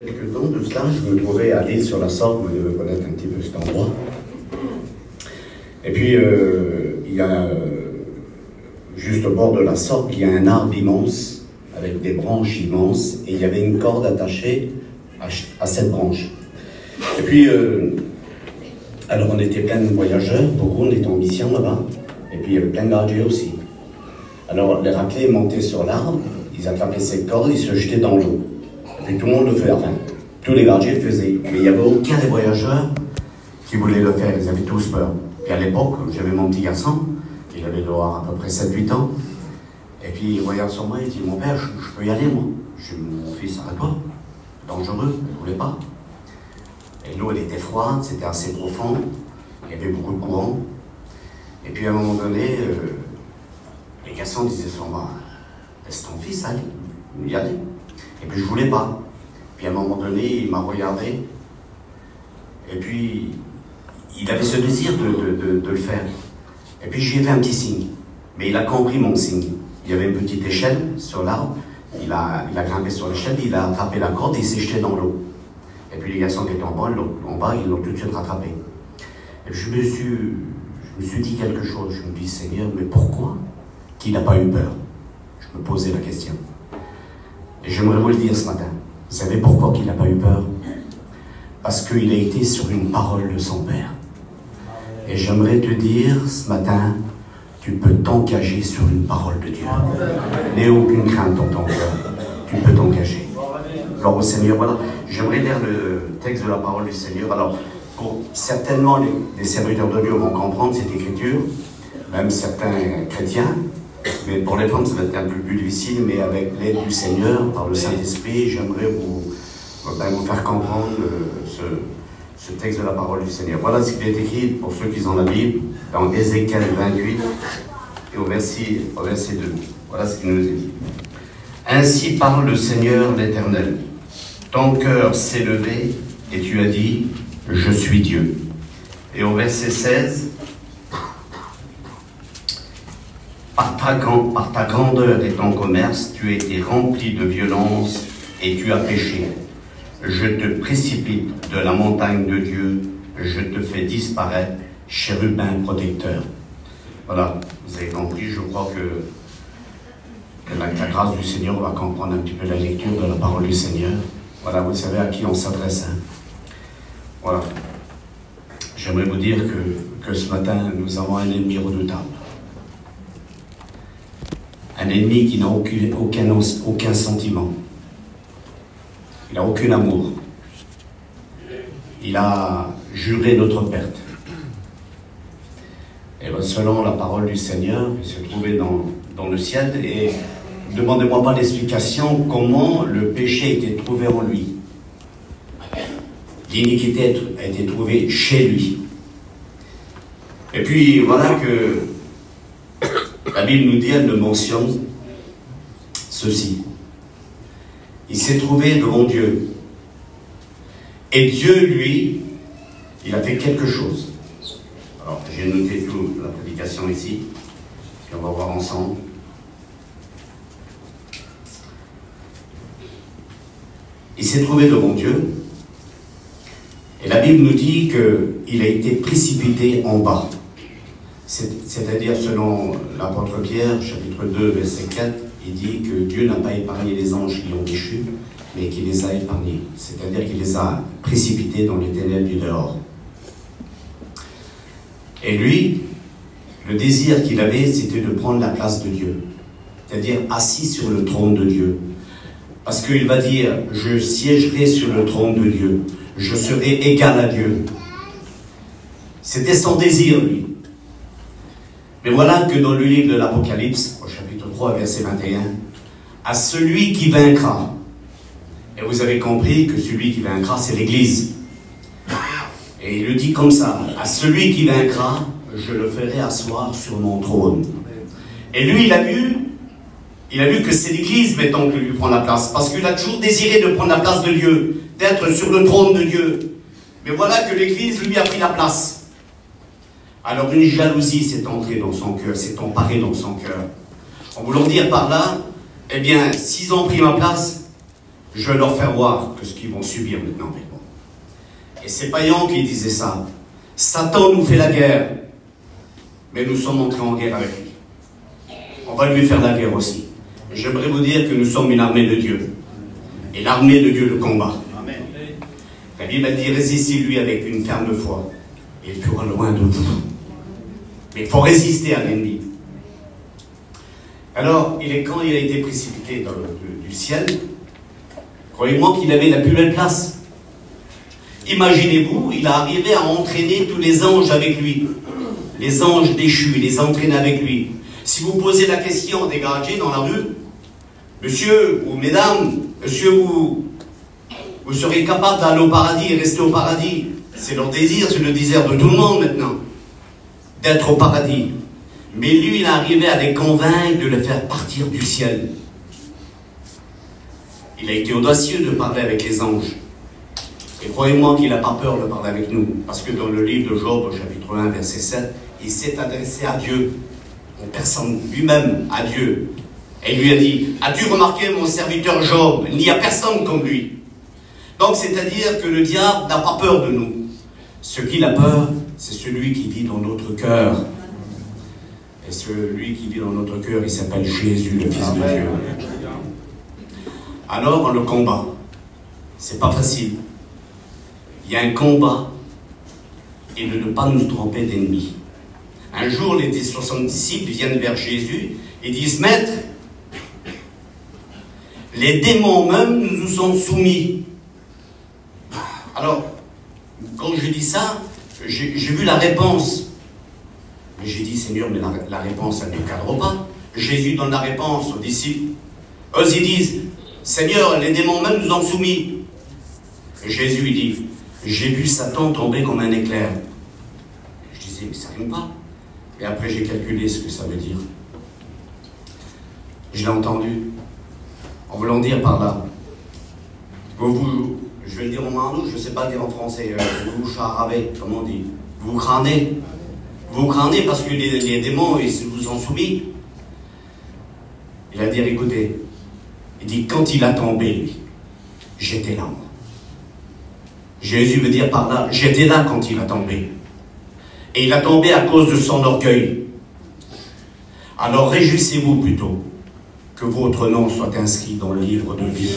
Quelques temps de cela, je me trouvais à l'île sur la Sorgue, vous devez connaître un petit peu cet endroit. Et puis, il y a, juste au bord de la Sorgue, il y a un arbre immense, avec des branches immenses, et il y avait une corde attachée à cette branche. Et puis, alors on était plein de voyageurs, beaucoup, on était en mission là-bas, et puis il y avait plein de gardiens aussi. Alors les raclés montaient sur l'arbre, ils attrapaient cette corde, ils se jetaient dans l'eau. Et tout le monde le faisait, enfin, tous les gardiens le faisaient. Mais il n'y avait aucun des voyageurs qui voulait le faire, ils avaient tous peur. Et à l'époque, j'avais mon petit garçon, il avait à peu près 7-8 ans. Et puis il regarde sur moi, il dit, mon père, je peux y aller, moi. Je dis, mon fils, arrête-toi, dangereux, je ne voulais pas. Et l'eau, elle était froide, c'était assez profond, il y avait beaucoup de courant. Et puis à un moment donné, les garçons disaient sur moi, laisse ton fils aller, y aller. Et puis je ne voulais pas. Puis à un moment donné, il m'a regardé. Et puis, il avait ce désir de le faire. Et puis je lui ai fait un petit signe. Mais il a compris mon signe. Il y avait une petite échelle sur l'arbre. Il a grimpé sur l'échelle, il a attrapé la corde et il s'est jeté dans l'eau. Et puis les garçons qui étaient en bas, ils l'ont tout de suite rattrapé. Et puis je me suis dit quelque chose. Je me dis, Seigneur, mais pourquoi qu'il n'a pas eu peur? Je me posais la question. Et j'aimerais vous le dire ce matin. Vous savez pourquoi il n'a pas eu peur? Parce qu'il a été sur une parole de son Père. Et j'aimerais te dire ce matin, tu peux t'engager sur une parole de Dieu. N'aie aucune crainte dans ton cœur. Tu peux t'engager. Alors au Seigneur, voilà. J'aimerais lire le texte de la parole du Seigneur. Alors, certainement, les serviteurs de Dieu vont comprendre cette écriture, même certains chrétiens. Mais pour les femmes, ça va être un peu plus difficile, mais avec l'aide du Seigneur, par le Saint-Esprit, j'aimerais vous faire comprendre ce texte de la parole du Seigneur. Voilà ce qui est écrit, pour ceux qui ont la Bible, dans Ézéchiel 28, et au verset 2. Voilà ce qu'il nous est dit. Ainsi parle le Seigneur l'Éternel. Ton cœur s'est levé, et tu as dit, je suis Dieu. Et au verset 16, par ta grandeur et ton commerce, tu as été rempli de violence et tu as péché. Je te précipite de la montagne de Dieu, je te fais disparaître, chérubin protecteur. Voilà, vous avez compris, je crois que la grâce du Seigneur va comprendre un petit peu la lecture de la parole du Seigneur. Voilà, vous savez à qui on s'adresse. Hein. Voilà. J'aimerais vous dire que ce matin, nous avons un ennemi redoutable. Un ennemi qui n'a aucun sentiment. Il n'a aucun amour. Il a juré notre perte. Et selon la parole du Seigneur, il se trouvait dans le ciel. Et ne demandez-moi pas l'explication comment le péché a été trouvé en lui. L'iniquité a été trouvée chez lui. Et puis voilà que la Bible nous dit, elle nous mentionne ceci. Il s'est trouvé devant Dieu. Et Dieu, lui, il a fait quelque chose. Alors, j'ai noté toute la prédication ici, et on va voir ensemble. Il s'est trouvé devant Dieu, et la Bible nous dit qu'il a été précipité en bas. C'est-à-dire, selon l'apôtre Pierre, chapitre 2, verset 4, il dit que Dieu n'a pas épargné les anges qui ont péché, mais qu'il les a épargnés. C'est-à-dire qu'il les a précipités dans les ténèbres du dehors. Et lui, le désir qu'il avait, c'était de prendre la place de Dieu. C'est-à-dire assis sur le trône de Dieu. Parce qu'il va dire, je siégerai sur le trône de Dieu. Je serai égal à Dieu. C'était son désir, lui. Mais voilà que dans le livre de l'Apocalypse, au chapitre 3, verset 21, à celui qui vaincra, et vous avez compris que celui qui vaincra, c'est l'Église. Et il le dit comme ça, à celui qui vaincra, je le ferai asseoir sur mon trône. Et lui, il a vu que c'est l'Église maintenant qui lui prend la place, parce qu'il a toujours désiré de prendre la place de Dieu, d'être sur le trône de Dieu. Mais voilà que l'Église lui a pris la place. Alors une jalousie s'est entrée dans son cœur, s'est emparée dans son cœur. En voulant dire par là, eh bien, s'ils ont pris ma place, je vais leur faire voir que ce qu'ils vont subir maintenant avec moi. Et c'est Payan qui disait ça. Satan nous fait la guerre, mais nous sommes entrés en guerre avec lui. On va lui faire la guerre aussi. J'aimerais vous dire que nous sommes une armée de Dieu. Et l'armée de Dieu le combat. Amen. La Bible a dit, résistez-lui avec une ferme foi. Et il sera loin de vous. Mais il faut résister à l'ennemi. Alors, quand il a été précipité du ciel, croyez-moi qu'il avait la plus belle place. Imaginez-vous, il a arrivé à entraîner tous les anges avec lui. Les anges déchus, il les entraîne avec lui. Si vous posez la question à des gardiens dans la rue, monsieur ou mesdames, monsieur, vous serez capable d'aller au paradis et rester au paradis. C'est leur désir, c'est le désir de tout le monde maintenant, d'être au paradis. Mais lui, il est arrivé à les convaincre de les faire partir du ciel. Il a été audacieux de parler avec les anges. Et croyez-moi qu'il n'a pas peur de parler avec nous. Parce que dans le livre de Job, au chapitre 1, verset 7, il s'est adressé à Dieu, en personne, lui-même, à Dieu. Et il lui a dit, as-tu remarqué mon serviteur Job? Il n'y a personne comme lui. Donc, c'est-à-dire que le diable n'a pas peur de nous. Ce qu'il a peur, c'est celui qui vit dans notre cœur. Et celui qui vit dans notre cœur, il s'appelle Jésus, le Fils de Dieu. Alors, le combat, c'est pas facile. Il y a un combat et de ne pas nous tromper d'ennemis. Un jour, les 70 disciples viennent vers Jésus et disent, Maître, les démons même nous sont soumis. Alors, quand je dis ça, j'ai vu la réponse. Mais j'ai dit, Seigneur, mais la réponse, elle ne cadre pas. Jésus donne la réponse aux disciples. Eux, ils disent, Seigneur, les démons même nous ont soumis. Et Jésus, il dit, j'ai vu Satan tomber comme un éclair. Je disais, mais ça rime pas. Et après, j'ai calculé ce que ça veut dire. Je l'ai entendu. En voulant dire par là, je vais le dire en marlou, je ne sais pas le dire en français, vous charabez, comment on dit, vous crânez. Vous crânez parce que les démons, ils vous ont soumis. Il a dit, écoutez, il dit, quand il a tombé, lui, j'étais là, moi. Jésus veut dire par là, j'étais là quand il a tombé. Et il a tombé à cause de son orgueil. Alors réjouissez-vous plutôt que votre nom soit inscrit dans le livre de vie.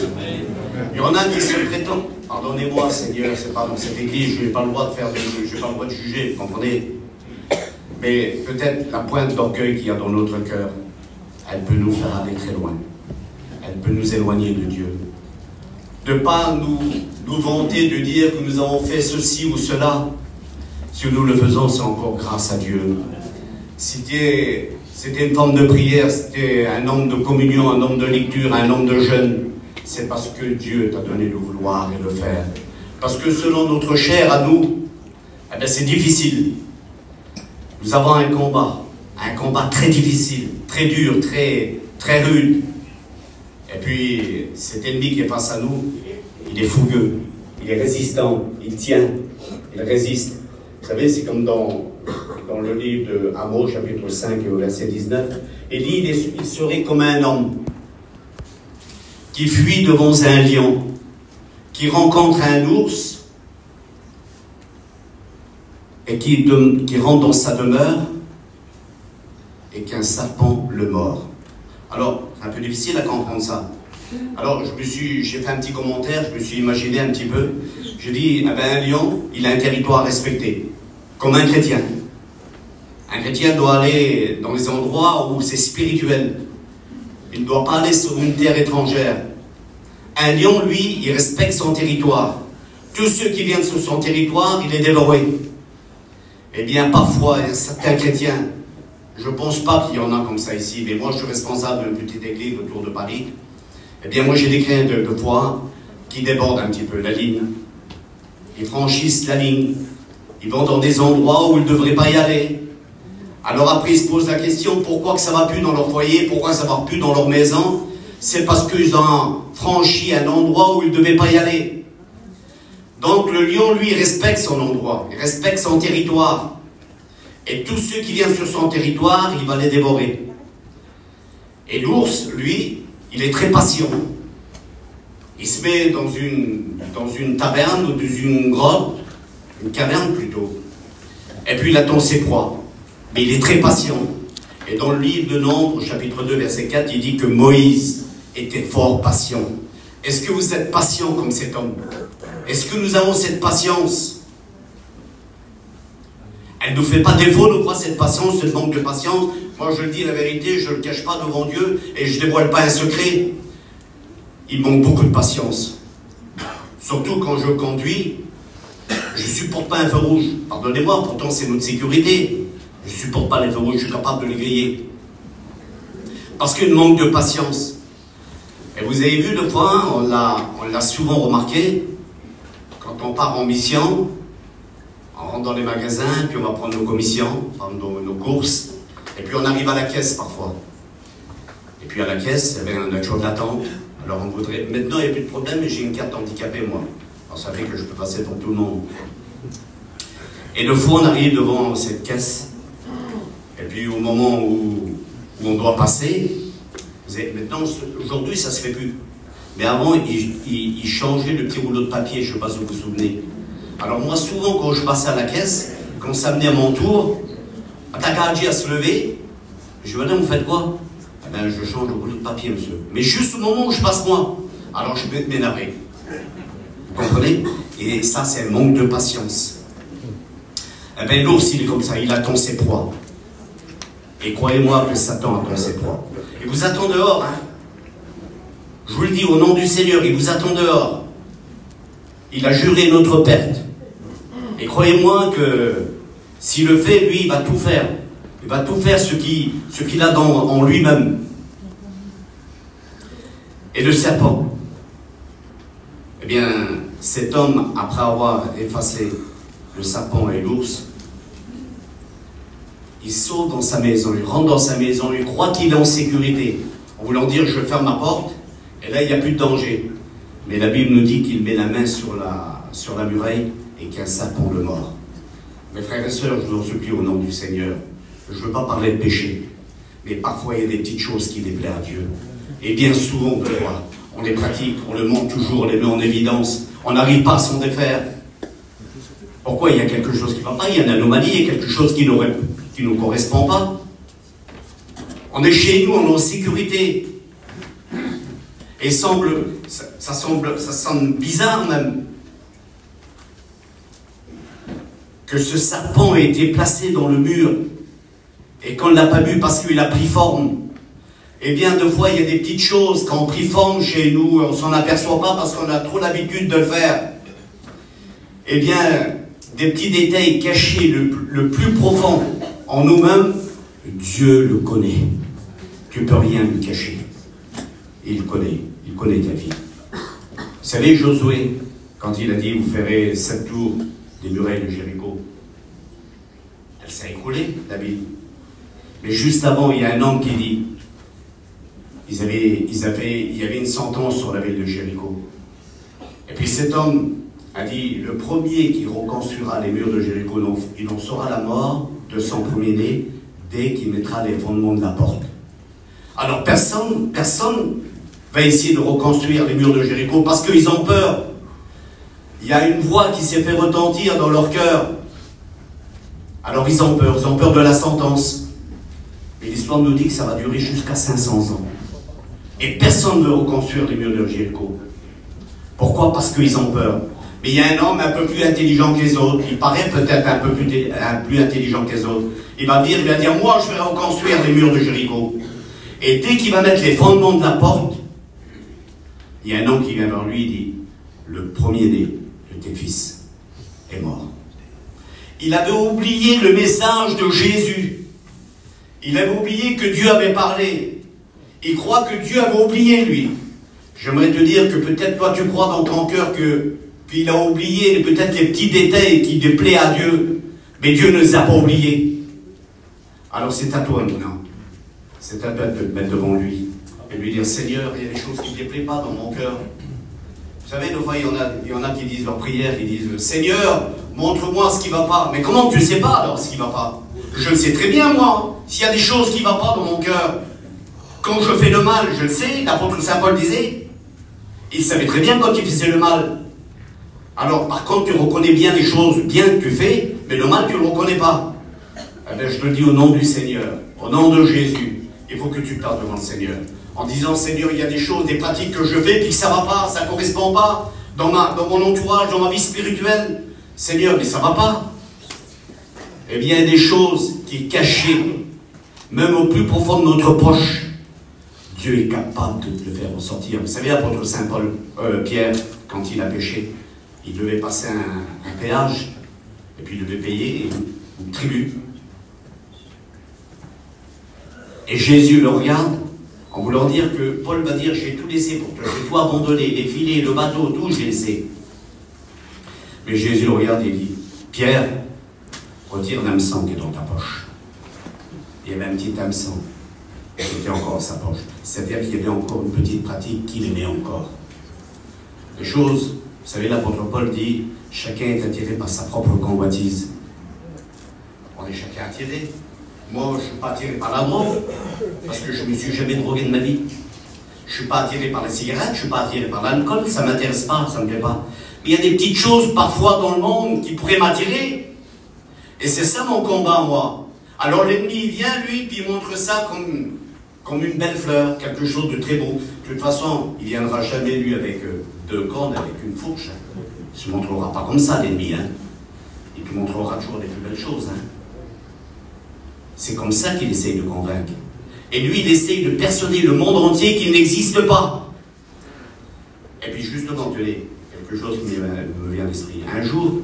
Il y en a qui se prétendent, pardonnez-moi Seigneur, c'est pas dans cette église, je n'ai pas le droit de faire, je n'ai pas le droit de juger, vous comprenez? Mais peut-être la pointe d'orgueil qu'il y a dans notre cœur, elle peut nous faire aller très loin. Elle peut nous éloigner de Dieu. De ne pas nous vanter de dire que nous avons fait ceci ou cela. Si nous le faisons, c'est encore grâce à Dieu. C'était une forme de prière, c'était un nombre de communion, un nombre de lecture, un nombre de jeûne. C'est parce que Dieu t'a donné le vouloir et le faire. Parce que selon notre chair à nous, eh bien c'est difficile. Nous avons un combat très difficile, très dur, très rude. Et puis, cet ennemi qui est face à nous, il est fougueux, il est résistant, il tient, il résiste. Vous savez, c'est comme dans le livre de Amos, chapitre 5, au verset 19. Il dit, il serait comme un homme qui fuit devant un lion, qui rencontre un ours, et qui rentre dans sa demeure, et qu'un serpent le mord. Alors, c'est un peu difficile à comprendre ça. Alors, j'ai fait un petit commentaire, je me suis imaginé un petit peu. J'ai dit, eh ben, un lion, il a un territoire respecté, comme un chrétien. Un chrétien doit aller dans les endroits où c'est spirituel. Il ne doit pas aller sur une terre étrangère. Un lion, lui, il respecte son territoire. Tous ceux qui viennent sur son territoire, il est dévoré. Eh bien, parfois, il y a certains chrétiens, je ne pense pas qu'il y en a comme ça ici, mais moi, je suis responsable d'une petite église autour de Paris. Eh bien, moi, j'ai des chrétiens de foi qui débordent un petit peu la ligne. Ils franchissent la ligne. Ils vont dans des endroits où ils ne devraient pas y aller. Alors après, ils se posent la question, pourquoi que ça ne va plus dans leur foyer, pourquoi ça ne va plus dans leur maison? C'est parce qu'ils ont franchi un endroit où ils ne devaient pas y aller. Donc le lion, lui, il respecte son endroit, il respecte son territoire. Et tous ceux qui viennent sur son territoire, il va les dévorer. Et l'ours, lui, il est très patient. Il se met dans une taverne ou dans une grotte, une caverne plutôt. Et puis il attend ses proies. Mais il est très patient. Et dans le livre de Nombres, chapitre 2, verset 4, il dit que Moïse était fort patient. Est-ce que vous êtes patient comme cet homme? Est-ce que nous avons cette patience? Elle ne nous fait pas défaut, nous crois, cette patience, ce manque de patience. Moi, je le dis la vérité, je ne le cache pas devant Dieu et je ne dévoile pas un secret. Il manque beaucoup de patience. Surtout quand je conduis, je ne supporte pas un feu rouge. Pardonnez-moi, pourtant c'est notre sécurité. Je ne supporte pas les feux rouges, je suis capable de les griller. Parce qu'il manque de patience. Et vous avez vu, deux fois, on l'a souvent remarqué, quand on part en mission, on rentre dans les magasins, puis on va prendre nos commissions, nos courses, et puis on arrive à la caisse parfois. Et puis à la caisse, il y avait un toujours de l'attente. Alors on voudrait... Maintenant, il n'y a plus de problème, mais j'ai une carte handicapée, moi. Alors ça fait que je peux passer pour tout le monde. Et deux fois, on arrive devant cette caisse. Et puis au moment où on doit passer, maintenant, aujourd'hui, ça ne se fait plus. Mais avant, ils changeaient le petit rouleau de papier, je ne sais pas si vous vous souvenez. Alors moi, souvent, quand je passais à la caisse, quand ça venait à mon tour, Atakaji à se lever, je dis, madame, vous faites quoi? Eh bien, je change le rouleau de papier, monsieur. Mais juste au moment où je passe moi, alors je vais m'énerver. Vous comprenez? Et ça, c'est un manque de patience. Eh bien, l'ours, il est comme ça, il attend ses proies. Et croyez-moi que Satan attend ses proies. Il vous attend dehors, hein. Je vous le dis au nom du Seigneur, il vous attend dehors. Il a juré notre perte. Et croyez-moi que s'il le fait, lui, il va tout faire. Il va tout faire ce qu'il a en lui-même. Et le serpent, eh bien, cet homme, après avoir effacé le serpent et l'ours, il saute dans sa maison, il rentre dans sa maison, il croit qu'il est en sécurité. En voulant dire, je ferme ma porte, et là, il n'y a plus de danger. Mais la Bible nous dit qu'il met la main sur la muraille et qu'un serpent le mord. Mes frères et sœurs, je vous en supplie au nom du Seigneur, je ne veux pas parler de péché, mais parfois il y a des petites choses qui déplaisent à Dieu. Et bien souvent, on les pratique, on le montre toujours, on les met en évidence, on n'arrive pas à s'en défaire. Pourquoi? Il y a quelque chose qui ne va pas, il y a une anomalie, il y a quelque chose qui ne nous correspond pas. On est chez nous, on est en sécurité. Et ça semble bizarre même que ce serpent ait été placé dans le mur et qu'on ne l'a pas vu parce qu'il a pris forme. Eh bien, deux fois, il y a des petites choses, quand on prit forme chez nous, on ne s'en aperçoit pas parce qu'on a trop l'habitude de le faire. Eh bien, des petits détails cachés le plus profond en nous-mêmes, Dieu le connaît. Tu ne peux rien lui cacher. Il connaît ta vie. Vous savez, Josué, quand il a dit, vous ferez 7 tours des murailles de Jéricho, elle s'est écroulée, la ville. Mais juste avant, il y a un homme qui dit, il y avait une sentence sur la ville de Jéricho. Et puis cet homme a dit, le premier qui reconstruira les murs de Jéricho, il en saura la mort de son premier-né dès qu'il mettra les fondements de la porte. Alors personne va essayer de reconstruire les murs de Jéricho parce qu'ils ont peur. Il y a une voix qui s'est fait retentir dans leur cœur. Alors ils ont peur de la sentence. Et l'histoire nous dit que ça va durer jusqu'à 500 ans. Et personne ne veut reconstruire les murs de Jéricho. Pourquoi? Parce qu'ils ont peur. Mais il y a un homme un peu plus intelligent que les autres, il paraît peut-être un peu plus intelligent que les autres. Il va dire, moi je vais reconstruire les murs de Jéricho. Et dès qu'il va mettre les fondements de la porte, il y a un homme qui vient vers lui et dit, le premier-né de tes fils est mort. Il avait oublié le message de Jésus. Il avait oublié que Dieu avait parlé. Il croit que Dieu avait oublié, lui. J'aimerais te dire que peut-être toi tu crois dans ton cœur qu'il a oublié peut-être les petits détails qui déplaisent à Dieu. Mais Dieu ne les a pas oubliés. Alors c'est à toi maintenant. C'est à toi de te mettre devant lui. Et lui dire, Seigneur, il y a des choses qui ne te déplaisent pas dans mon cœur. Vous savez, des fois, il y en a qui disent leur prière, ils disent, Seigneur, montre-moi ce qui ne va pas. Mais comment tu ne sais pas alors ce qui ne va pas? Je le sais très bien, moi. S'il y a des choses qui ne vont pas dans mon cœur, quand je fais le mal, je le sais, l'apôtre Saint Paul disait, Il savait très bien quand il faisait le mal. Alors, par contre, tu reconnais bien les choses bien que tu fais, mais le mal, tu ne le reconnais pas. Eh bien, je te le dis au nom du Seigneur, au nom de Jésus, il faut que tu parles devant le Seigneur. En disant, Seigneur, il y a des choses, des pratiques que je fais, puis que ça ne va pas, ça ne correspond pas, dans mon entourage, dans ma vie spirituelle. Seigneur, mais ça ne va pas. Eh bien, il y a des choses qui sont cachées, même au plus profond de notre poche. Dieu est capable de le faire ressortir. Vous savez, l'apôtre Saint Pierre, quand il a péché, il devait passer un péage, et puis il devait payer une tribut. Et Jésus le regarde, en voulant dire que Paul va dire, j'ai tout laissé pour toi, j'ai tout abandonné, les filets, le bateau, tout, j'ai laissé. Mais Jésus le regarde et il dit, Pierre, retire l'hameçon qui est dans ta poche. Il y avait un petit hameçon qui était encore dans sa poche. C'est-à-dire qu'il y avait encore une petite pratique qu'il aimait encore. Les choses, vous savez, l'apôtre Paul dit, chacun est attiré par sa propre convoitise. On est chacun attiré. Moi, je ne suis pas attiré par la drogue, parce que je ne me suis jamais drogué de ma vie. Je ne suis pas attiré par la cigarette, je ne suis pas attiré par l'alcool, ça ne m'intéresse pas, ça ne me plaît pas. Mais il y a des petites choses, parfois, dans le monde qui pourraient m'attirer. Et c'est ça mon combat, moi. Alors l'ennemi vient, lui, puis il montre ça comme une belle fleur, quelque chose de très beau. De toute façon, il ne viendra jamais, lui, avec 2 cornes, avec une fourche. Il ne se montrera pas comme ça, l'ennemi. Hein. Il te montrera toujours les plus belles choses. Hein. C'est comme ça qu'il essaye de convaincre. Et lui, il essaye de persuader le monde entier qu'il n'existe pas. Et puis justement, tu sais, quelque chose qui me vient à l'esprit. Un jour,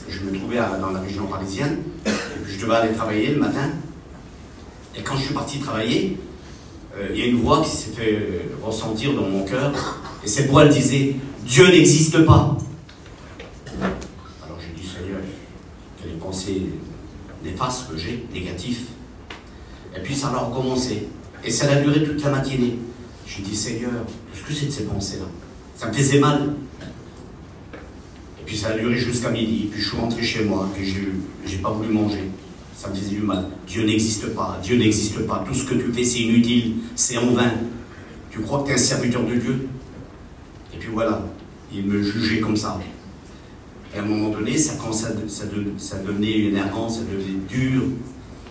je me trouvais dans la région parisienne, et puis je devais aller travailler le matin. Et quand je suis parti travailler, il y a une voix qui s'est fait ressentir dans mon cœur, et cette voix, elle disait, Dieu n'existe pas. Alors j'ai dit, Seigneur, quelles les pensées néfastes que j'ai, négatives. Et puis ça a recommencé. Et ça a duré toute la matinée. J'ai dit, Seigneur, qu'est-ce que c'est de ces pensées-là? Ça me faisait mal. Et puis ça a duré jusqu'à midi. Puis je suis rentré chez moi. Puis j'ai pas voulu manger. Ça me faisait du mal. Dieu n'existe pas. Dieu n'existe pas. Tout ce que tu fais, c'est inutile. C'est en vain. Tu crois que tu es un serviteur de Dieu? Et puis voilà. Il me jugeait comme ça. Et à un moment donné, ça devenait énervant, ça devenait dur.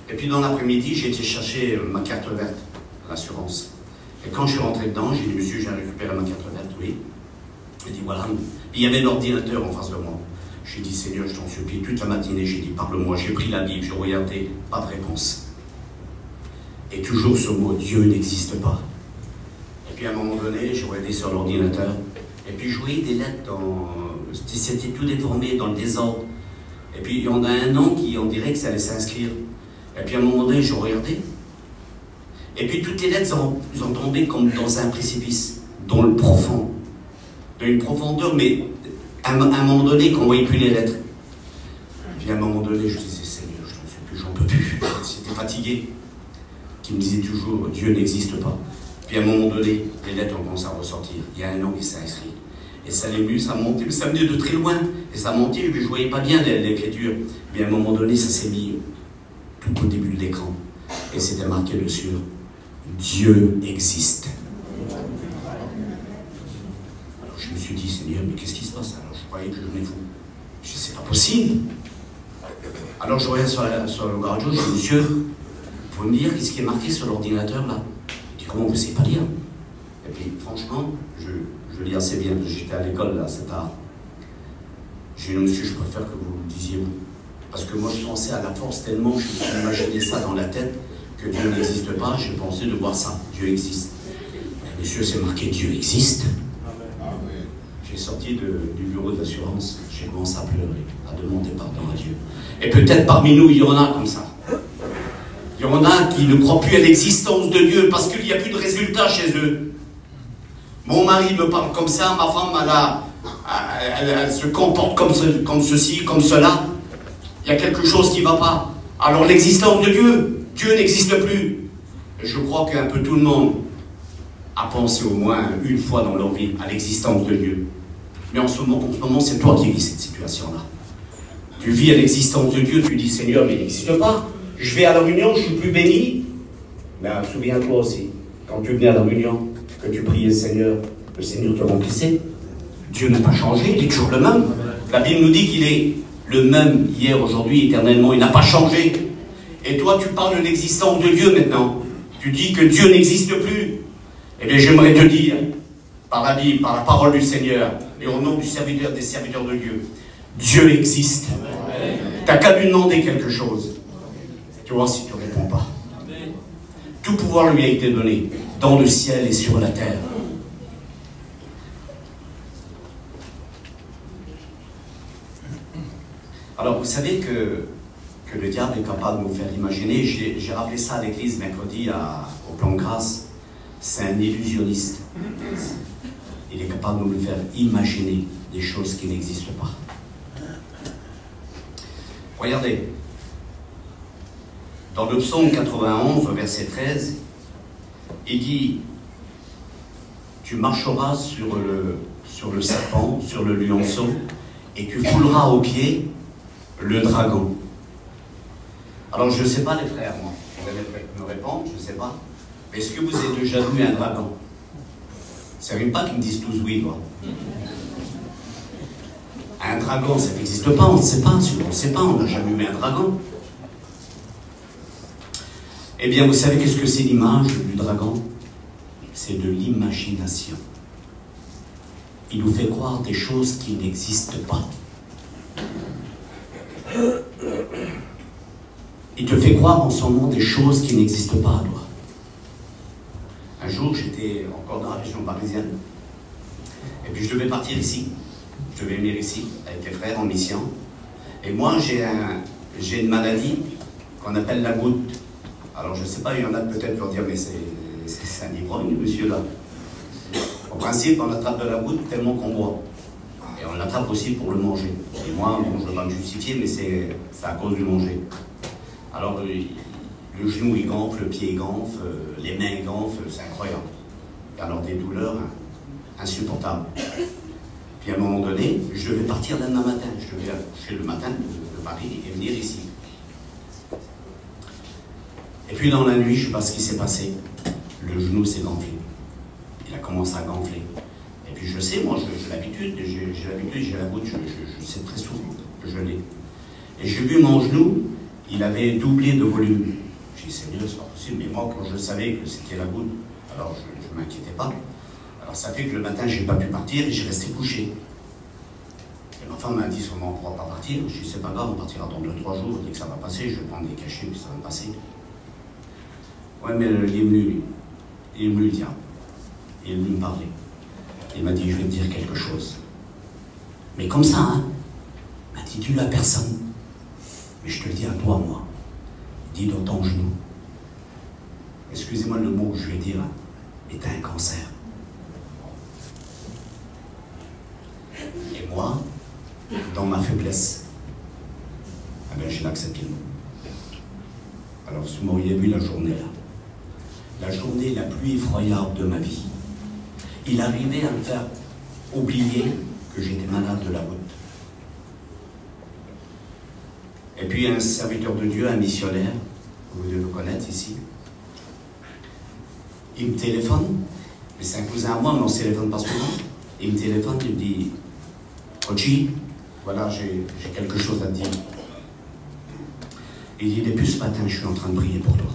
Et puis dans l'après-midi, j'ai été chercher ma carte verte, l'assurance. Et quand je suis rentré dedans, j'ai dit, monsieur, j'ai récupéré ma carte verte, oui. Il dit, voilà. Il y avait l'ordinateur en face de moi. J'ai dit, Seigneur, je t'en supplie, toute la matinée, j'ai dit, parle-moi. J'ai pris la Bible, j'ai regardé, pas de réponse. Et toujours ce mot, Dieu n'existe pas. Et puis à un moment donné, j'ai regardé sur l'ordinateur. Et puis je voyais des lettres dans... C'était tout déformé, dans le désordre. Et puis il y en a un nom qui, on dirait que ça allait s'inscrire. Et puis à un moment donné, je regardais. Et puis toutes les lettres ont tombé comme dans un précipice, dans le profond. Dans une profondeur, mais à un moment donné, qu'on ne voyait plus les lettres. Puis à un moment donné, je disais, Seigneur, je t'en supplie, j'en peux plus. J'étais fatigué. Qui me disait toujours, Dieu n'existe pas. Puis à un moment donné, les lettres ont commencé à ressortir. Il y a un nom qui s'est inscrit. Et ça l'émut, ça montait, mais ça venait de très loin. Et ça montait, je ne voyais pas bien l'écriture. Mais à un moment donné, ça s'est mis tout au début de l'écran. Et c'était marqué dessus, Dieu existe. Alors je me suis dit, Seigneur, mais qu'est-ce qui se passe? Alors je croyais que je venais fou. Je dis, c'est pas possible. Alors je regarde sur le radio, je dis, monsieur, vous pouvez me dire qu'est-ce qui est marqué sur l'ordinateur là? Il dit, comment vous ne savez pas lire? Et puis franchement, je lis assez bien, j'étais à l'école là, c'est tard. J'ai dit, monsieur, je préfère que vous le disiez vous. Parce que moi je pensais à la force tellement que je m'imaginais ça dans la tête, que Dieu n'existe pas, j'ai pensé de voir ça, Dieu existe. Mais monsieur, c'est marqué Dieu existe. J'ai sorti du bureau d'assurance, j'ai commencé à pleurer, à demander pardon à Dieu. Et peut-être parmi nous, il y en a comme ça. Il y en a qui ne croient plus à l'existence de Dieu parce qu'il n'y a plus de résultats chez eux. Mon mari me parle comme ça, ma femme, elle se comporte comme ceci, comme cela. Il y a quelque chose qui ne va pas. Alors l'existence de Dieu n'existe plus. Et je crois qu'un peu tout le monde a pensé au moins une fois dans leur vie à l'existence de Dieu. Mais en ce moment, c'est toi qui vis cette situation-là. Tu vis à l'existence de Dieu, tu dis, Seigneur, mais il n'existe pas. Je vais à la réunion, je ne suis plus béni. Mais souviens-toi aussi, quand tu venais à la réunion, que tu priais, Seigneur, Le Seigneur te remplissait. Dieu n'a pas changé, il est toujours le même. La Bible nous dit qu'il est le même hier, aujourd'hui, éternellement. Il n'a pas changé. Et toi, tu parles de l'existence de Dieu maintenant. Tu dis que Dieu n'existe plus. Eh bien, j'aimerais te dire, par la Bible, par la parole du Seigneur, et au nom du serviteur des serviteurs de Dieu, Dieu existe. Tu n'as qu'à lui demander quelque chose. Tu vois si tu ne réponds pas. Tout pouvoir lui a été donné, dans le ciel et sur la terre. Alors, vous savez que le diable est capable de nous faire imaginer. J'ai rappelé ça à l'église mercredi au plan de grâce. C'est un illusionniste. Il est capable de nous faire imaginer des choses qui n'existent pas. Regardez. Dans le psaume 91, verset 13, il dit « Tu marcheras sur le serpent, sur le lionceau, et tu fouleras aux pieds le dragon. » Alors, je ne sais pas, les frères, moi, vous allez me répondre, je ne sais pas. Mais est-ce que vous avez déjà vu un dragon? Ça ne veut pas qu'ils me disent tous oui, quoi. Un dragon, ça n'existe pas, on ne sait pas, on ne sait pas, on n'a jamais vu un dragon. Eh bien, vous savez qu'est-ce que c'est l'image du dragon? C'est de l'imagination. Il nous fait croire des choses qui n'existent pas. Il te fait croire en son nom des choses qui n'existent pas à toi. Un jour, j'étais encore dans la région parisienne, et puis je devais partir ici. Je devais venir ici, avec les frères en mission. Et moi, j'ai une maladie qu'on appelle la goutte. Alors, je ne sais pas, il y en a peut-être pour dire, mais c'est un ivrogne, monsieur, là. En principe, on attrape de la goutte tellement qu'on boit. Et on l'attrape aussi pour le manger. Et moi, bon, je ne veux pas me justifier, mais c'est à cause du manger. Alors, le genou, il gonfle, le pied, il gonfle, les mains, ils gonflent, c'est incroyable. Et alors, des douleurs insupportables. Puis, à un moment donné, je devais partir le lendemain matin. Je devais coucher le matin de Paris et venir ici. Et puis, dans la nuit, je ne sais pas ce qui s'est passé. Le genou s'est gonflé. Il a commencé à gonfler. Et puis, je sais, moi, j'ai l'habitude, j'ai la goutte, je sais très souvent que je l'ai. Et j'ai vu mon genou, il avait doublé de volume. J'ai dit, Seigneur, c'est pas possible. Mais moi, quand je savais que c'était la goutte, alors je ne m'inquiétais pas. Alors ça fait que le matin, je n'ai pas pu partir et j'ai resté couché. Et ma femme m'a dit, on ne pourra pas partir. Je lui ai dit, c'est pas grave, on partira dans 2-3 jours. Dès que ça va passer, je vais prendre des cachets, puis ça va passer. Ouais, mais il est venu, lui. Il est venu le diable. Il est venu me parler. Il m'a dit, je vais te dire quelque chose. Mais comme ça, hein. Il m'a dit, dis-le à personne. Mais je te le dis à toi, moi. Dis dans ton genou. Excusez-moi le mot que je vais dire, hein, mais t'as un cancer. Et moi, dans ma faiblesse, eh bien, j'ai accepté le mot. Alors, vous m'auriez vu la journée là. La journée la plus effroyable de ma vie. Il arrivait à me faire oublier que j'étais malade de la goutte. Et puis un serviteur de Dieu, un missionnaire, vous devez le connaître ici, il me téléphone, mais c'est un cousin à moi, mais on ne se téléphone pas souvent. Il me téléphone, il me dit, Ochi, voilà, j'ai quelque chose à te dire. Il dit, depuis ce matin, je suis en train de prier pour toi.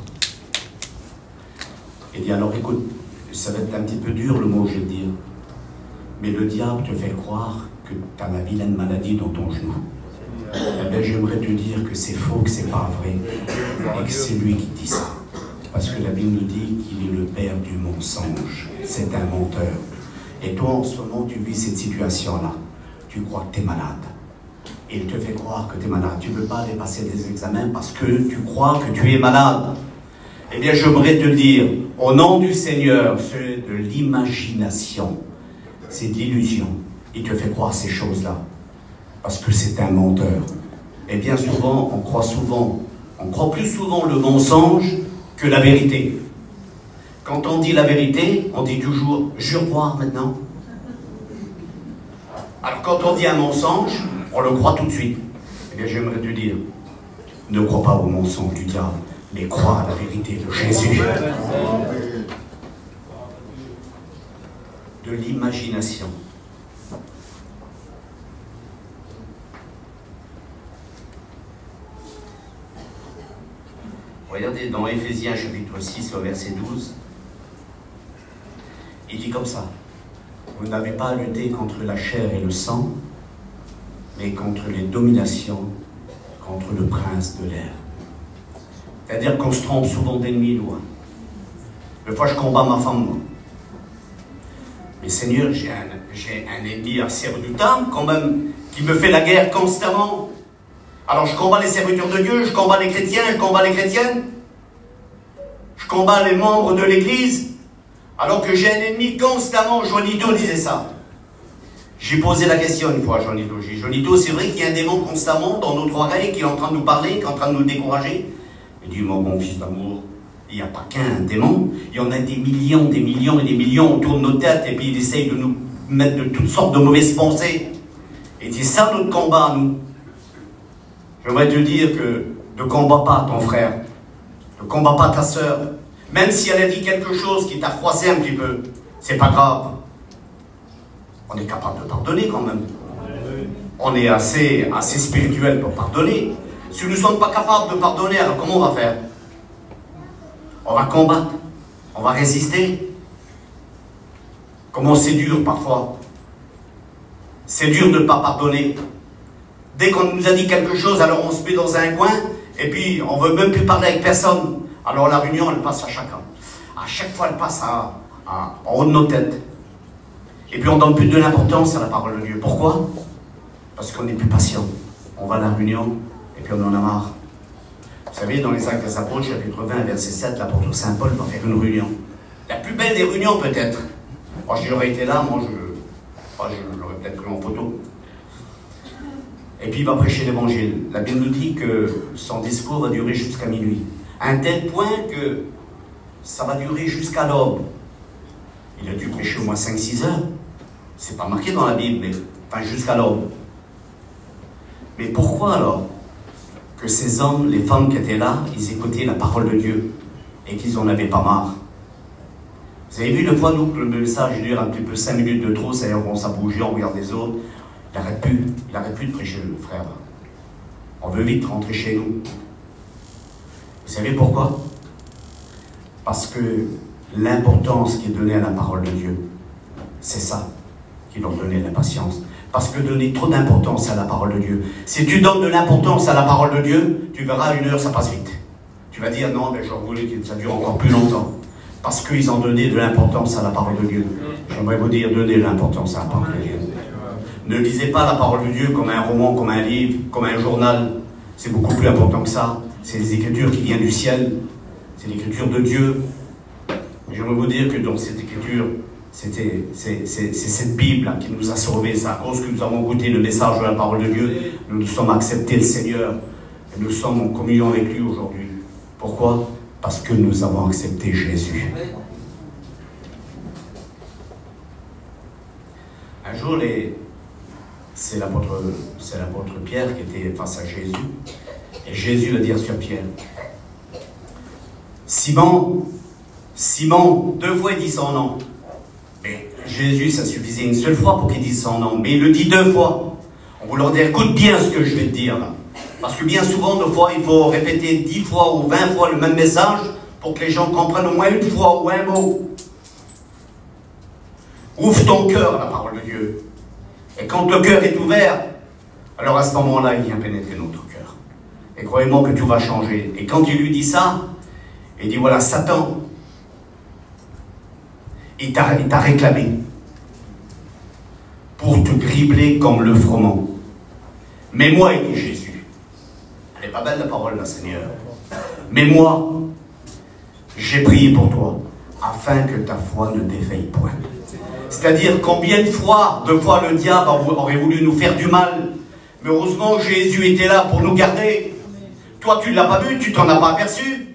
Il dit, alors écoute, ça va être un petit peu dur le mot que je vais te dire, mais le diable te fait croire que tu as la vilaine maladie dans ton genou. Eh bien, j'aimerais te dire que c'est faux, que c'est pas vrai, et que c'est lui qui dit ça. Parce que la Bible nous dit qu'il est le père du mensonge. C'est un menteur. Et toi, en ce moment, tu vis cette situation-là. Tu crois que tu es malade. Et il te fait croire que tu es malade. Tu ne peux pas aller passer des examens parce que tu crois que tu es malade. Eh bien, j'aimerais te dire, au nom du Seigneur, c'est de l'imagination. C'est de l'illusion. Il te fait croire ces choses-là. Parce que c'est un menteur. Et bien souvent, on croit plus souvent le mensonge que la vérité. Quand on dit la vérité, on dit toujours « je crois maintenant ». Alors quand on dit un mensonge, on le croit tout de suite. Eh bien j'aimerais te dire, ne crois pas au mensonge du diable, mais crois à la vérité de Jésus. de l'imagination. Regardez dans Éphésiens chapitre 6 au verset 12, il dit comme ça: vous n'avez pas à lutter contre la chair et le sang, mais contre les dominations, contre le prince de l'air. C'est-à-dire qu'on se trompe souvent d'ennemis, loin. Des fois je combats ma femme, moi. Mais Seigneur, j'ai un ennemi assez redoutable quand même, qui me fait la guerre constamment. Alors je combats les serviteurs de Dieu, je combats les chrétiens, je combats les chrétiennes, je combats les membres de l'église, alors que j'ai un ennemi constamment. Joanito disait ça. J'ai posé la question une fois à Joanito. J'ai dit: Joanito, c'est vrai qu'il y a un démon constamment dans notre oreille qui est en train de nous parler, qui est en train de nous décourager? Il dit: mon fils d'amour, il n'y a pas qu'un démon, il y en a des millions et des millions autour de nos têtes, et puis il essaye de nous mettre de toutes sortes de mauvaises pensées. Et c'est ça notre combat, nous. J'aimerais te dire que ne combats pas ton frère, ne combats pas ta sœur, même si elle a dit quelque chose qui t'a froissé un petit peu, c'est pas grave. On est capable de pardonner quand même. On est assez spirituel pour pardonner. Si nous ne sommes pas capables de pardonner, alors comment on va faire? On va combattre, on va résister. Comment c'est dur parfois. C'est dur de ne pas pardonner. Dès qu'on nous a dit quelque chose, alors on se met dans un coin, et puis on ne veut même plus parler avec personne. Alors la réunion, elle passe à chacun. À chaque fois, elle passe en haut de nos têtes. Et puis on ne donne plus de l'importance à la parole de Dieu. Pourquoi? Parce qu'on n'est plus patient. On va à la réunion, et puis on en a marre. Vous savez, dans les Actes des Apôtres, chapitre 20, verset 7, l'apôtre Saint Paul va faire une réunion. La plus belle des réunions, peut-être. Moi, j'aurais été là, moi, je l'aurais peut-être pris en photo. Et puis, il va prêcher l'évangile. La Bible nous dit que son discours va durer jusqu'à minuit. À un tel point que ça va durer jusqu'à l'aube. Il a dû prêcher au moins 5-6 heures. C'est pas marqué dans la Bible, mais enfin, jusqu'à l'aube. Mais pourquoi alors que ces hommes, les femmes qui étaient là, ils écoutaient la parole de Dieu et qu'ils n'en avaient pas marre? Vous avez vu, le fois, nous, que le message dure un petit peu 5 minutes de trop, c'est-à-dire qu'on s'est bougé, on regarde les autres, il n'arrête plus de prêcher, le frère. On veut vite rentrer chez nous. Vous savez pourquoi? Parce que l'importance qui est donnée à la parole de Dieu, c'est ça qui leur donnait la patience. Parce que donner trop d'importance à la parole de Dieu, si tu donnes de l'importance à la parole de Dieu, tu verras, 1 heure, ça passe vite. Tu vas dire: non, mais j'aurais voulu que ça dure encore plus longtemps. Parce qu'ils ont donné de l'importance à la parole de Dieu. J'aimerais vous dire: donnez de l'importance à la parole de Dieu. Ne lisez pas la parole de Dieu comme un roman, comme un livre, comme un journal. C'est beaucoup plus important que ça. C'est les Écritures qui viennent du ciel. C'est l'Écriture de Dieu. J'aimerais vous dire que dans cette Écriture, c'est cette Bible qui nous a sauvés. C'est à cause que nous avons goûté le message de la parole de Dieu. Nous sommes acceptés le Seigneur. Et nous sommes en communion avec lui aujourd'hui. Pourquoi? Parce que nous avons accepté Jésus. Un jour, c'est l'apôtre Pierre qui était face à Jésus. Et Jésus va dire sur Pierre: Simon, Simon, 2 fois il dit son nom. Mais Jésus, ça suffisait une seule fois pour qu'il dise son nom. Mais il le dit 2 fois. On vous leur dit: écoute bien ce que je vais te dire là. Parce que bien souvent, des fois, il faut répéter 10 fois ou 20 fois le même message pour que les gens comprennent au moins une fois ou un mot. Ouvre ton cœur à la parole de Dieu. Et quand le cœur est ouvert, alors à ce moment-là, il vient pénétrer notre cœur. Et croyez-moi que tout va changer. Et quand il lui dit ça, il dit: voilà, Satan, il t'a réclamé pour te dribbler comme le froment. Mais moi, il dit Jésus, elle est pas belle la parole là, Seigneur. Mais moi, j'ai prié pour toi, afin que ta foi ne défaille point. C'est-à-dire, combien de fois le diable aurait voulu nous faire du mal, mais heureusement Jésus était là pour nous garder. Toi, tu ne l'as pas vu, tu t'en as pas aperçu.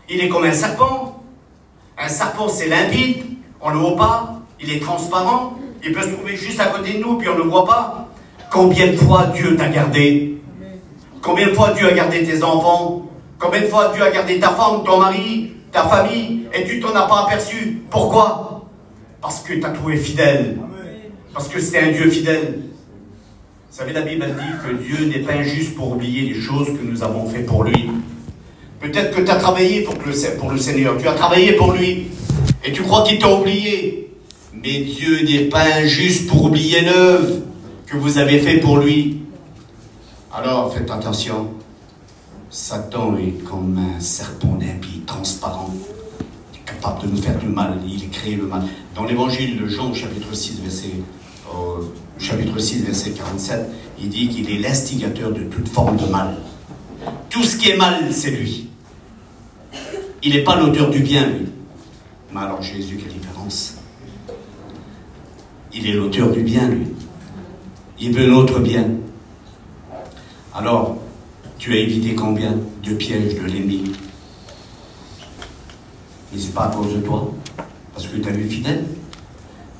Il est comme un serpent. Un serpent, c'est limpide, on ne le voit pas, il est transparent, il peut se trouver juste à côté de nous, puis on ne le voit pas. Combien de fois Dieu t'a gardé? Combien de fois Dieu a gardé tes enfants? Combien de fois Dieu a gardé ta femme, ton mari, ta famille, et tu t'en as pas aperçu? Pourquoi? Parce que tu as trouvé fidèle. Parce que c'est un Dieu fidèle. Vous savez, la Bible a dit que Dieu n'est pas injuste pour oublier les choses que nous avons fait pour lui. Peut-être que tu as travaillé pour le Seigneur. Tu as travaillé pour lui. Et tu crois qu'il t'a oublié. Mais Dieu n'est pas injuste pour oublier l'œuvre que vous avez fait pour lui. Alors, faites attention. Satan est comme un serpent d'impie, transparent. Il est capable de nous faire du mal. Il est créé le mal. Dans l'évangile de Jean, chapitre 6, verset 47, il dit qu'il est l'instigateur de toute forme de mal. Tout ce qui est mal, c'est lui. Il n'est pas l'auteur du bien, lui. Mais alors Jésus, quelle différence? Il est l'auteur du bien, lui. Il veut notre bien. Alors, tu as évité combien de pièges de l'ennemi? Mais ce n'est pas à cause de toi, parce que tu as vu fidèle.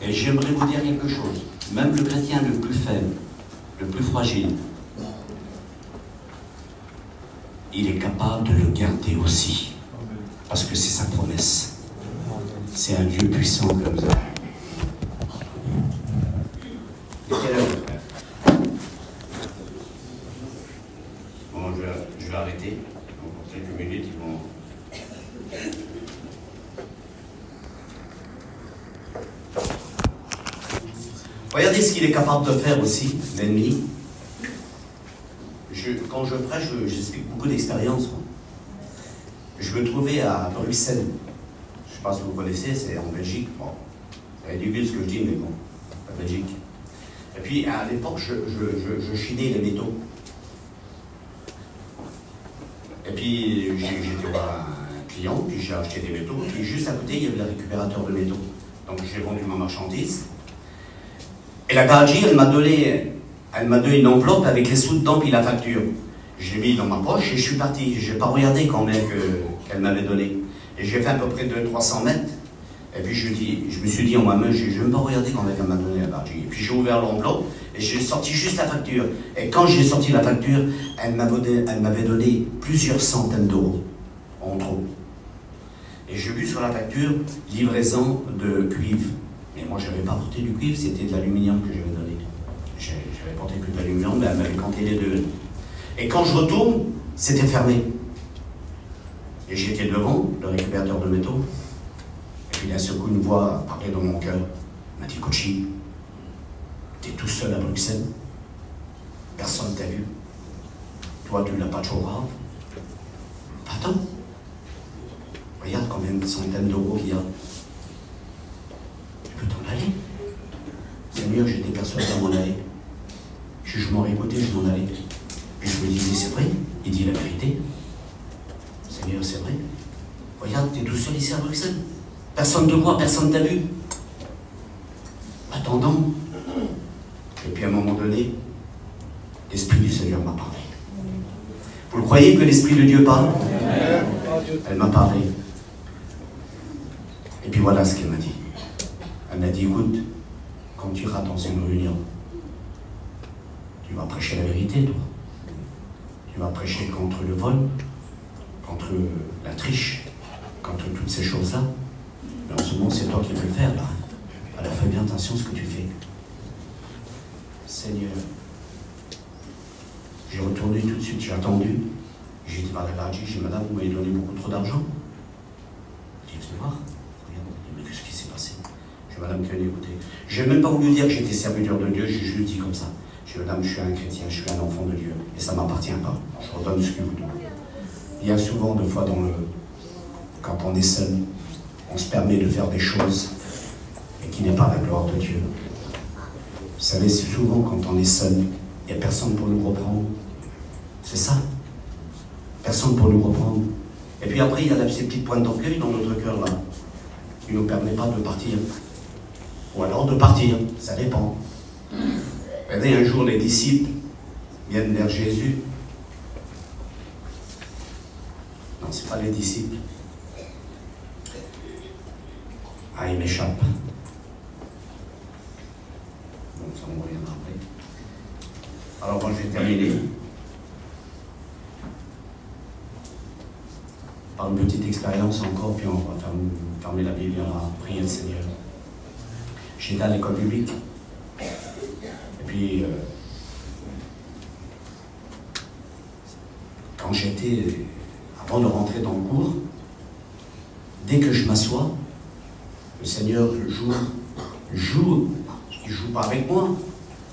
Et j'aimerais vous dire quelque chose. Même le chrétien le plus faible, le plus fragile, il est capable de le garder aussi. Parce que c'est sa promesse. C'est un Dieu puissant comme ça. Bon, je vais arrêter. Donc, pour quelques minutes, ils vont... Regardez ce qu'il est capable de faire aussi, l'ennemi. Quand je prêche, j'explique beaucoup d'expériences. Je me trouvais à Bruxelles. Je ne sais pas si vous connaissez, c'est en Belgique. Bon, c'est ridicule ce que je dis, mais bon, la Belgique. Et puis, à l'époque, je chinais les métaux. Et puis, j'étais voir un client, puis j'ai acheté des métaux, puis juste à côté, il y avait le récupérateur de métaux. Donc, j'ai vendu ma marchandise. Et la garagière, elle m'a donné une enveloppe avec les sous dedans, puis la facture. Je l'ai mis dans ma poche et je suis parti. Je n'ai pas regardé combien qu'elle m'avait donné. Et j'ai fait à peu près 200-300 mètres. Et puis je me suis dit en moi-même, je ne vais même pas regarder combien elle m'a donné la garagière. Et puis j'ai ouvert l'enveloppe et j'ai sorti juste la facture. Et quand j'ai sorti la facture, elle m'avait donné plusieurs centaines d'euros en trop. Et j'ai vu sur la facture livraison de cuivre. Mais moi, je n'avais pas porté du cuivre, c'était de l'aluminium que j'avais donné. J'avais porté que de l'aluminium, mais elle m'avait compté les deux. Et quand je retourne, c'était fermé. Et j'étais devant le récupérateur de métaux. Et puis d'un seul coup, une voix parlait dans mon cœur. Elle m'a dit, Coachy, t'es tout seul à Bruxelles. Personne t'a vu. Toi, tu n'as pas de chaud grave. Attends. Regarde combien de centaines d'euros qu'il y a. Tu peux t'en aller. Seigneur, j'étais persuadé à m'en aller. Je m'aurais écouté, je m'en allais. Puis je me dis, mais c'est vrai, il dit la vérité. Seigneur, c'est vrai. Regarde, tu es tout seul ici à Bruxelles. Personne ne te voit, personne ne t'a vu. Attendons. Et puis à un moment donné, l'Esprit du Seigneur m'a parlé. Vous le croyez que l'Esprit de Dieu parle? Elle m'a parlé. Et puis voilà ce qu'elle m'a dit. Elle m'a dit, écoute, quand tu iras dans une réunion, tu vas prêcher la vérité, toi. Tu vas prêcher contre le vol, contre la triche, contre toutes ces choses-là. Mais en ce moment, c'est toi qui peux le faire, là. Alors fais bien attention à ce que tu fais. Seigneur, j'ai retourné tout de suite, j'ai attendu. J'ai dit, j'ai dit, madame, vous m'avez donné beaucoup trop d'argent. J'ai dit, venez voir. Regarde, mais qu'est-ce qui s'est passé? J'ai dit, madame, tenez, écoutez. Je n'ai même pas voulu dire que j'étais serviteur de Dieu, j'ai juste dit comme ça. J'ai dit, madame, je suis un chrétien, je suis un enfant de Dieu. Et ça ne m'appartient pas. Je redonne ce que vous donnez. Il y a souvent, des fois, quand on est seul, on se permet de faire des choses et qui n'est pas la gloire de Dieu. Vous savez, c'est souvent quand on est seul, il n'y a personne pour nous reprendre. C'est ça. Personne pour nous reprendre. Et puis après, il y a ces petites pointes d'orgueil dans notre cœur là, qui ne nous permet pas de partir. Ou alors de partir, ça dépend. Regardez, un jour, les disciples viennent vers Jésus. Non, ce n'est pas les disciples. Ah, il m'échappe. Bon, ça me reviendra après. Alors, moi, je vais terminer par une petite expérience encore, puis on va fermer la Bible et on va prier le Seigneur. J'étais à l'école publique. Et puis, quand avant de rentrer dans le cours, dès que je m'assois, le Seigneur il joue pas avec moi,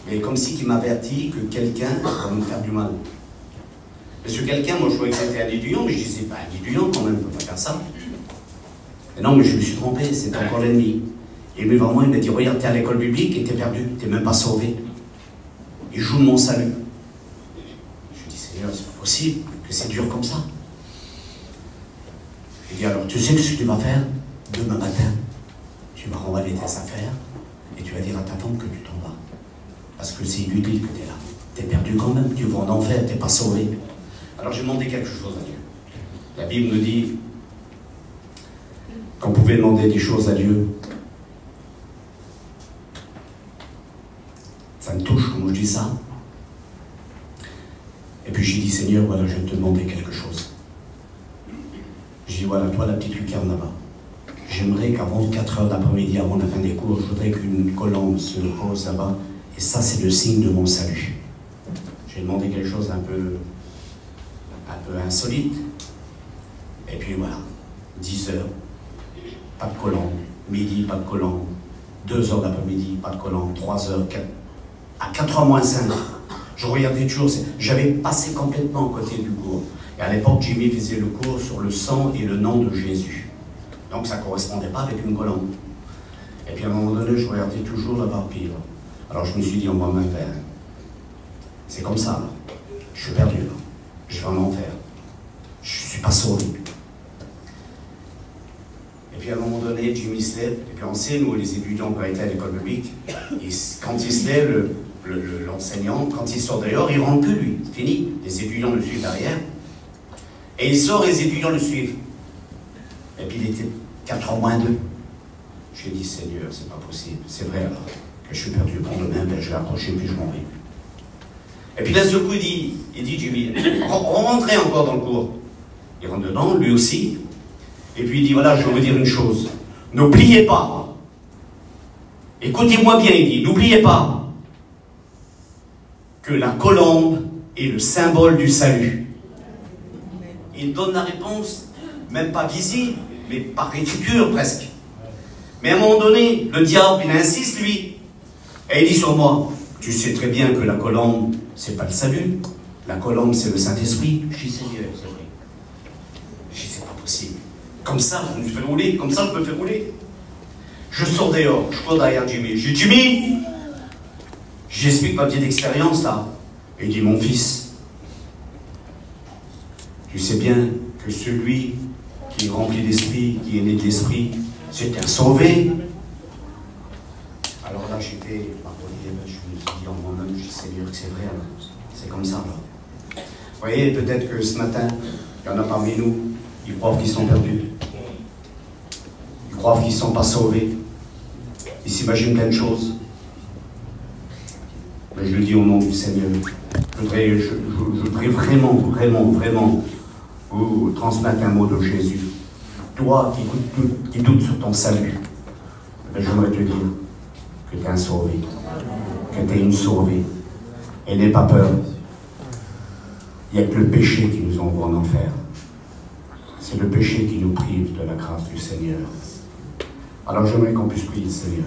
mais comme si il m'avertit que quelqu'un va me faire du mal. Parce que quelqu'un, moi je croyais que c'était un étudiant, mais je disais, pas un étudiant quand même, il ne peut pas faire ça. Et non, mais je me suis trompé, c'est encore l'ennemi. Et lui vraiment, il m'a dit, regarde, t'es à l'école publique et t'es perdu, t'es même pas sauvé. Il joue de mon salut. Je dis, Seigneur, c'est pas possible que c'est dur comme ça. Il dit, alors tu sais ce que tu vas faire demain matin? Tu vas remballer tes affaires et tu vas dire à ta femme que tu t'en vas. Parce que c'est inutile que tu es là. Tu es perdu quand même, tu vas en enfer, tu n'es pas sauvé. Alors j'ai demandé quelque chose à Dieu. La Bible nous dit qu'on pouvait demander des choses à Dieu. Ça me touche quand je dis ça. Et puis j'ai dit, Seigneur, voilà, je vais te demander quelque chose. J'ai dit, voilà, toi la petite lucarne là-bas. J'aimerais qu'avant 4 heures d'après-midi, avant la fin des cours, je voudrais qu'une colombe se pose là-bas. Et ça, c'est le signe de mon salut. J'ai demandé quelque chose un peu insolite. Et puis voilà, 10 heures, pas de colombe. Midi, pas de colombe. 2 heures d'après-midi, pas de colombe. 3 heures, 4. À 4 heures moins 5, je regardais toujours. J'avais passé complètement à côté du cours. Et à l'époque, Jimmy faisait le cours sur le sang et le nom de Jésus. Donc ça ne correspondait pas avec une colombe. Et puis à un moment donné, je regardais toujours là-bas. Alors je me suis dit en moi-même, c'est comme ça, là. Je suis perdu, là. Je vais en enfer. Je ne suis pas sauvé. Et puis à un moment donné, Jimmy se lève, et puis on sait, nous les étudiants qui ont été à l'école publique, quand il se lève, l'enseignant, quand il sort dehors, il ne rentre plus lui, c'est fini. Les étudiants le suivent derrière. Et il sort, les étudiants le suivent. Et puis il était 4 h moins 2. J'ai dit, Seigneur, c'est pas possible. C'est vrai alors que je suis perdu. Bon, demain, je vais approcher, puis je m'en vais. Et puis là, ce coup, il dit, Jimmy, on rentrait encore dans le cours. Il rentre dedans, lui aussi. Et puis il dit, voilà, je vais vous dire une chose. N'oubliez pas. Écoutez-moi bien, il dit, n'oubliez pas que la colombe est le symbole du salut. Il donne la réponse, même pas visible, mais par écriture presque. Mais à un moment donné, le diable, il insiste, lui. Et il dit sur moi, tu sais très bien que la colombe, c'est pas le salut. La colombe, c'est le Saint-Esprit. Je dis, Seigneur, c'est vrai. Je dis, c'est pas possible. Comme ça, je me fais rouler. Comme ça, je me fais rouler. Je sors dehors. Je cours derrière Jimmy. Je dis, Jimmy, j'explique ma petite expérience, là. Et il dit, mon fils, tu sais bien que celui qui est rempli d'esprit, qui est né de l'esprit, c'est un sauvé. Alors là, j'étais marronnier, je me suis dit en moi-même, je dis, Seigneur, que c'est vrai, alors. C'est comme ça, là. Vous voyez, peut-être que ce matin, il y en a parmi nous, ils croient qu'ils sont perdus. Ils croient qu'ils ne sont pas sauvés. Ils s'imaginent plein de choses. Mais je le dis au nom du Seigneur. Je voudrais vraiment vous transmettre un mot de Jésus. Toi qui doutes sur ton salut, j'aimerais te dire que tu es un sauvé, que tu es une sauvée. Et n'aie pas peur. Il n'y a que le péché qui nous envoie en enfer. C'est le péché qui nous prive de la grâce du Seigneur. Alors j'aimerais qu'on puisse prier le Seigneur.